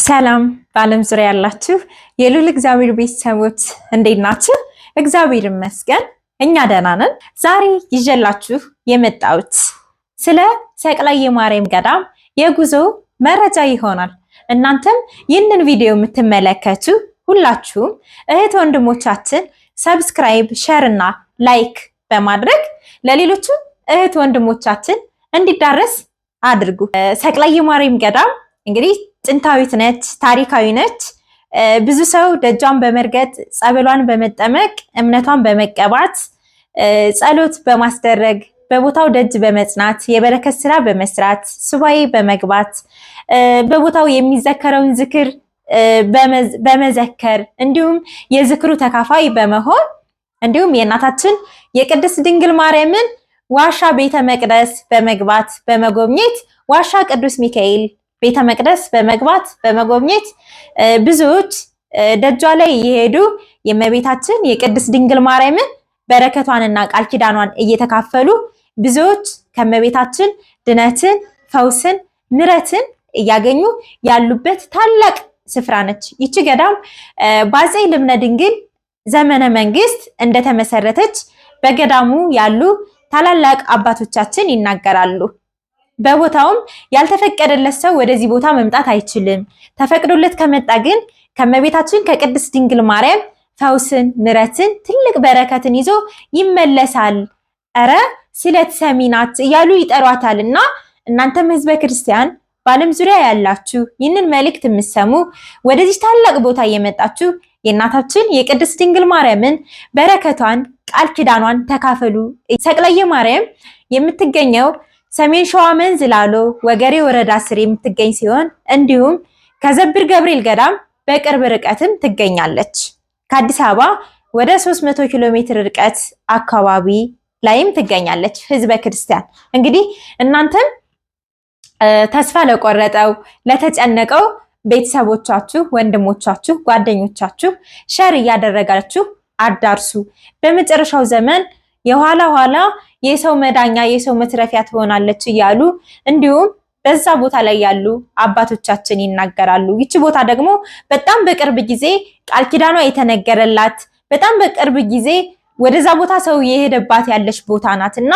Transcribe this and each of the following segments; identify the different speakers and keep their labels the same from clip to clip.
Speaker 1: ሰላም በዓለም ዙሪያ ያላችሁ የልዑል እግዚአብሔር ቤተሰቦች እንዴት ናችሁ? እግዚአብሔር ይመስገን እኛ ደህና ነን። ዛሬ ይዤላችሁ የመጣሁት ስለ ሰቅላይ ማርያም ገዳም የጉዞ መረጃ ይሆናል። እናንተም ይህንን ቪዲዮ የምትመለከቱ ሁላችሁም እህት ወንድሞቻችን ሰብስክራይብ፣ ሼር እና ላይክ በማድረግ ለሌሎቹ እህት ወንድሞቻችን እንዲዳረስ አድርጉ። ሰቅላይ ማርያም ገዳም እንግዲህ ጥንታዊት ነች፣ ታሪካዊ ነች። ብዙ ሰው ደጇን በመርገጥ ጸበሏን በመጠመቅ እምነቷን በመቀባት ጸሎት በማስደረግ በቦታው ደጅ በመጽናት የበረከት ስራ በመስራት ሱባኤ በመግባት በቦታው የሚዘከረውን ዝክር በመዘከር እንዲሁም የዝክሩ ተካፋይ በመሆን እንዲሁም የእናታችን የቅድስት ድንግል ማርያምን ዋሻ ቤተ መቅደስ በመግባት በመጎብኘት ዋሻ ቅዱስ ሚካኤል ቤተ መቅደስ በመግባት በመጎብኘት ብዙዎች ደጇ ላይ እየሄዱ የእመቤታችን የቅድስት ድንግል ማርያምን በረከቷንና ቃል ኪዳኗን እየተካፈሉ ብዙዎች ከእመቤታችን ድነትን፣ ፈውስን፣ ምሕረትን እያገኙ ያሉበት ታላቅ ስፍራ ነች። ይቺ ገዳም በአፄ ልብነ ድንግል ዘመነ መንግስት እንደተመሰረተች በገዳሙ ያሉ ታላላቅ አባቶቻችን ይናገራሉ። በቦታውም ያልተፈቀደለት ሰው ወደዚህ ቦታ መምጣት አይችልም። ተፈቅዶለት ከመጣ ግን ከእመቤታችን ከቅድስት ድንግል ማርያም ፈውስን፣ ምሕረትን፣ ትልቅ በረከትን ይዞ ይመለሳል። እረ ስለት ሰሚ ናት እያሉ ይጠሯታል። እና እናንተም ህዝበ ክርስቲያን በዓለም ዙሪያ ያላችሁ ይህንን መልእክት የምትሰሙ ወደዚህ ታላቅ ቦታ እየመጣችሁ የእናታችን የቅድስት ድንግል ማርያምን በረከቷን፣ ቃል ኪዳኗን ተካፈሉ። ሰቅላይ ማርያም የምትገኘው ሰሜን ሸዋ መንዝ ላሎ ወገሬ ወረዳ ስር የምትገኝ ሲሆን እንዲሁም ከዘብር ገብርኤል ገዳም በቅርብ ርቀትም ትገኛለች። ከአዲስ አበባ ወደ 300 ኪሎ ሜትር ርቀት አካባቢ ላይም ትገኛለች። ህዝበ ክርስቲያን እንግዲህ እናንተም ተስፋ ለቆረጠው ለተጨነቀው ቤተሰቦቻችሁ፣ ወንድሞቻችሁ፣ ጓደኞቻችሁ ሸር እያደረጋችሁ አዳርሱ። በመጨረሻው ዘመን የኋላ ኋላ የሰው መዳኛ የሰው መትረፊያ ትሆናለች እያሉ እንዲሁም በዛ ቦታ ላይ ያሉ አባቶቻችን ይናገራሉ። ይቺ ቦታ ደግሞ በጣም በቅርብ ጊዜ ቃል ኪዳኗ የተነገረላት በጣም በቅርብ ጊዜ ወደዛ ቦታ ሰው የሄደባት ያለች ቦታ ናት እና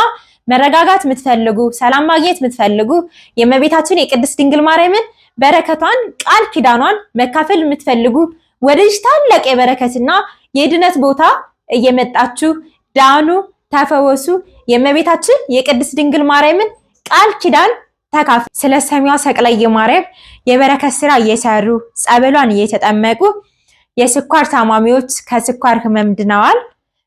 Speaker 1: መረጋጋት የምትፈልጉ ሰላም ማግኘት የምትፈልጉ የእመቤታችን የቅድስት ድንግል ማርያምን በረከቷን ቃል ኪዳኗን መካፈል የምትፈልጉ ወደዚህ ታላቅ የበረከትና የድነት ቦታ እየመጣችሁ ዳኑ፣ ተፈወሱ። የእመቤታችን የቅድስት ድንግል ማርያምን ቃል ኪዳን ተካፈሉ። ስለ ሰሚዋ ሰቅላይ ማርያም የበረከት ስራ እየሰሩ ጸበሏን እየተጠመቁ የስኳር ታማሚዎች ከስኳር ህመም ድነዋል።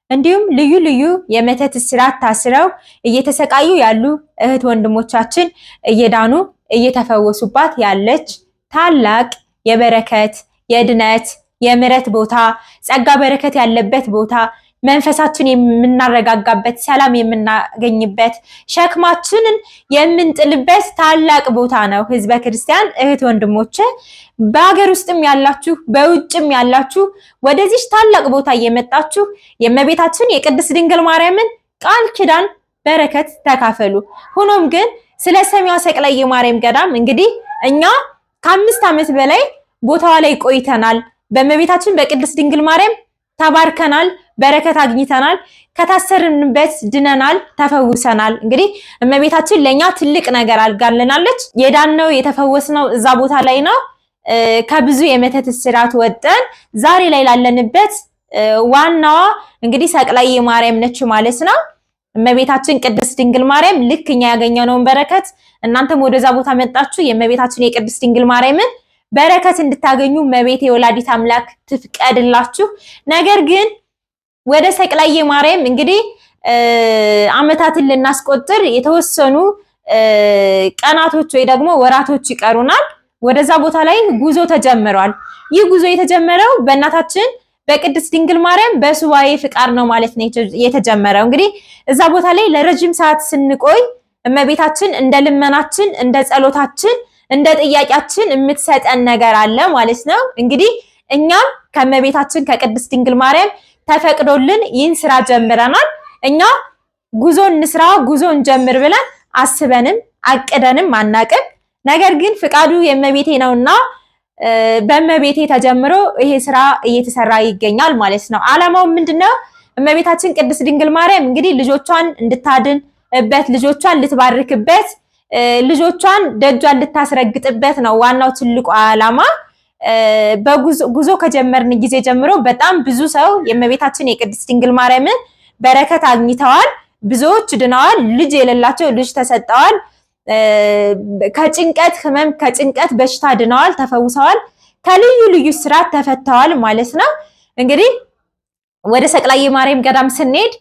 Speaker 1: እንዲሁም ልዩ ልዩ የመተት እስራት ታስረው እየተሰቃዩ ያሉ እህት ወንድሞቻችን እየዳኑ እየተፈወሱባት ያለች ታላቅ የበረከት የድነት የምሕረት ቦታ ጸጋ በረከት ያለበት ቦታ መንፈሳችን የምናረጋጋበት ሰላም የምናገኝበት ሸክማችንን የምንጥልበት ታላቅ ቦታ ነው። ህዝበ ክርስቲያን እህት ወንድሞቼ በሀገር ውስጥም ያላችሁ በውጭም ያላችሁ ወደዚህ ታላቅ ቦታ እየመጣችሁ የእመቤታችን የቅድስት ድንግል ማርያምን ቃል ኪዳን በረከት ተካፈሉ። ሆኖም ግን ስለ ሰሚዋ ሰቅላይ ማርያም ገዳም እንግዲህ እኛ ከ5 ዓመት በላይ ቦታዋ ላይ ቆይተናል። በእመቤታችን በቅድስት ድንግል ማርያም ተባርከናል፣ በረከት አግኝተናል፣ ከታሰርንበት ድነናል፣ ተፈውሰናል። እንግዲህ እመቤታችን ለኛ ትልቅ ነገር አድርጋልናለች። የዳነው የተፈወስነው እዛ ቦታ ላይ ነው። ከብዙ የመተት እስራት ወጠን ዛሬ ላይ ላለንበት ዋናዋ እንግዲህ ሰቅላይ ማርያም ነች ማለት ነው። እመቤታችን ቅድስት ድንግል ማርያም ልክ እኛ ያገኘነውን በረከት እናንተም ወደዛ ቦታ መጣችሁ የእመቤታችን የቅድስት ድንግል ማርያምን በረከት እንድታገኙ እመቤቴ የወላዲት አምላክ ትፍቀድላችሁ። ነገር ግን ወደ ሰቅላይ ማርያም እንግዲህ ዓመታትን ልናስቆጥር የተወሰኑ ቀናቶች ወይ ደግሞ ወራቶች ይቀሩናል። ወደዛ ቦታ ላይ ጉዞ ተጀምሯል። ይህ ጉዞ የተጀመረው በእናታችን በቅድስት ድንግል ማርያም በሱባኤ ፍቃድ ነው ማለት ነው የተጀመረው። እንግዲህ እዛ ቦታ ላይ ለረጅም ሰዓት ስንቆይ እመቤታችን እንደ ልመናችን እንደ ጸሎታችን እንደ ጥያቄያችን የምትሰጠን ነገር አለ ማለት ነው። እንግዲህ እኛም ከእመቤታችን ከቅድስት ድንግል ማርያም ተፈቅዶልን ይህን ስራ ጀምረናል። እኛ ጉዞ እንስራ ጉዞ እንጀምር ብለን አስበንም አቅደንም አናቅም። ነገር ግን ፍቃዱ የእመቤቴ ነውና በእመቤቴ ተጀምሮ ይሄ ስራ እየተሰራ ይገኛል ማለት ነው። ዓላማው ምንድነው? እመቤታችን ቅድስት ድንግል ማርያም እንግዲህ ልጆቿን እንድታድንበት፣ ልጆቿን ልትባርክበት፣ ልጆቿን ደጇን ልታስረግጥበት ነው ዋናው ትልቁ ዓላማ። በጉዞ ከጀመርን ጊዜ ጀምሮ በጣም ብዙ ሰው የእመቤታችን የቅድስት ድንግል ማርያምን በረከት አግኝተዋል። ብዙዎች ድነዋል። ልጅ የሌላቸው ልጅ ተሰጠዋል። ከጭንቀት ህመም፣ ከጭንቀት በሽታ ድነዋል፣ ተፈውሰዋል። ከልዩ ልዩ ስራት ተፈተዋል ማለት ነው። እንግዲህ ወደ ሰቅላይ ማርያም ገዳም ስንሄድ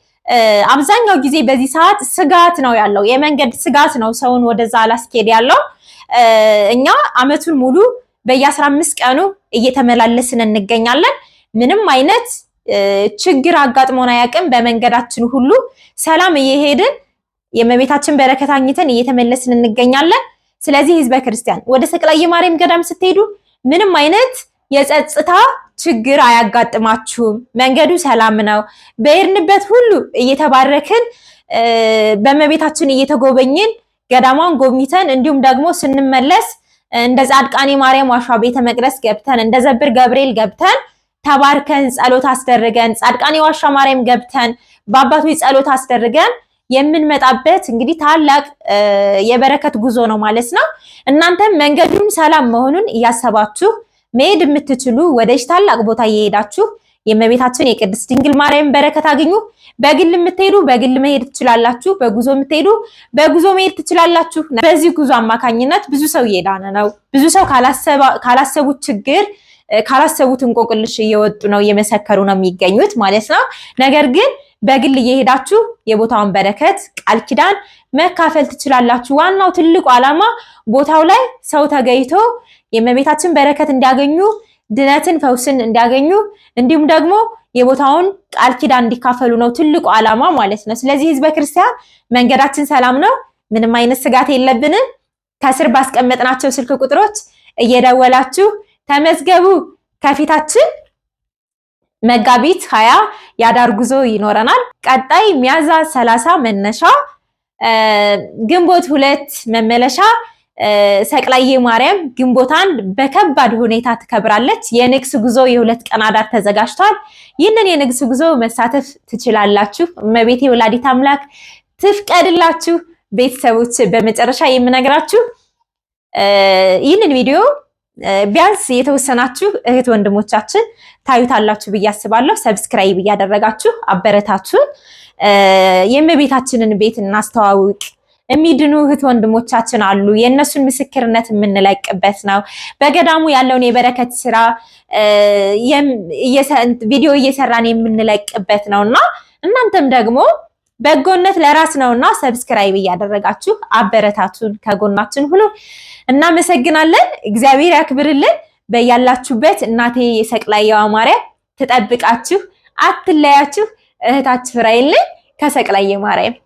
Speaker 1: አብዛኛው ጊዜ በዚህ ሰዓት ስጋት ነው ያለው፣ የመንገድ ስጋት ነው ሰውን ወደዛ አላስኬድ ያለው። እኛ አመቱን ሙሉ በየ15 ቀኑ እየተመላለስን እንገኛለን። ምንም አይነት ችግር አጋጥሞን አያውቅም። በመንገዳችን ሁሉ ሰላም እየሄድን የእመቤታችን በረከት አግኝተን እየተመለስን እንገኛለን። ስለዚህ ህዝበ ክርስቲያን ወደ ሰቅላይ ማርያም ገዳም ስትሄዱ ምንም አይነት የጸጥታ ችግር አያጋጥማችሁም። መንገዱ ሰላም ነው። በሄድንበት ሁሉ እየተባረክን በእመቤታችን እየተጎበኝን ገዳሟን ጎብኝተን እንዲሁም ደግሞ ስንመለስ እንደ ጻድቃኔ ማርያም ዋሻ ቤተ መቅደስ ገብተን እንደ ዘብር ገብርኤል ገብተን ተባርከን ጸሎት አስደርገን ጻድቃኔ ዋሻ ማርያም ገብተን በአባቶች ጸሎት አስደርገን የምንመጣበት እንግዲህ ታላቅ የበረከት ጉዞ ነው ማለት ነው። እናንተም መንገዱን ሰላም መሆኑን እያሰባችሁ መሄድ የምትችሉ ወደሽ ታላቅ ቦታ እየሄዳችሁ የእመቤታችን የቅድስት ድንግል ማርያም በረከት አግኙ። በግል የምትሄዱ በግል መሄድ ትችላላችሁ። በጉዞ የምትሄዱ በጉዞ መሄድ ትችላላችሁ። በዚህ ጉዞ አማካኝነት ብዙ ሰው እየዳነ ነው። ብዙ ሰው ካላሰቡት ችግር ካላሰቡት እንቆቅልሽ እየወጡ ነው፣ እየመሰከሩ ነው የሚገኙት ማለት ነው። ነገር ግን በግል እየሄዳችሁ የቦታውን በረከት ቃል ኪዳን መካፈል ትችላላችሁ። ዋናው ትልቁ ዓላማ ቦታው ላይ ሰው ተገኝቶ የእመቤታችን በረከት እንዲያገኙ፣ ድነትን ፈውስን እንዲያገኙ እንዲሁም ደግሞ የቦታውን ቃል ኪዳን እንዲካፈሉ ነው ትልቁ ዓላማ ማለት ነው። ስለዚህ ህዝበ ክርስቲያን መንገዳችን ሰላም ነው፣ ምንም አይነት ስጋት የለብንም። ከስር ባስቀመጥናቸው ስልክ ቁጥሮች እየደወላችሁ ተመዝገቡ። ከፊታችን መጋቢት 20 የአዳር ጉዞ ይኖረናል። ቀጣይ ሚያዝያ 30 መነሻ፣ ግንቦት 2 መመለሻ። ሰቅላይ ማርያም ግንቦት 1 በከባድ ሁኔታ ትከብራለች። የንግስ ጉዞ የ2 ቀን አዳር ተዘጋጅቷል። ይህንን የንግስ ጉዞ መሳተፍ ትችላላችሁ። እመቤቴ ወላዲት አምላክ ትፍቀድላችሁ። ቤተሰቦች በመጨረሻ የምነግራችሁ ይህንን ቪዲዮ ቢያንስ የተወሰናችሁ እህት ወንድሞቻችን ታዩታላችሁ ብዬ አስባለሁ። ሰብስክራይብ እያደረጋችሁ አበረታችሁን። የእመቤታችንን ቤት እናስተዋውቅ። የሚድኑ እህት ወንድሞቻችን አሉ። የእነሱን ምስክርነት የምንለቅበት ነው። በገዳሙ ያለውን የበረከት ስራ ቪዲዮ እየሰራን የምንለቅበት ነውና እናንተም ደግሞ በጎነት ለራስ ነውና ሰብስክራይብ እያደረጋችሁ አበረታቱን፣ ከጎናችን ሁሉ። እናመሰግናለን። እግዚአብሔር ያክብርልን። በያላችሁበት እናቴ የሰቅላየዋ ማርያም ትጠብቃችሁ፣ አትለያችሁ። እህታችሁ ራይልን ከሰቅላየ ማርያም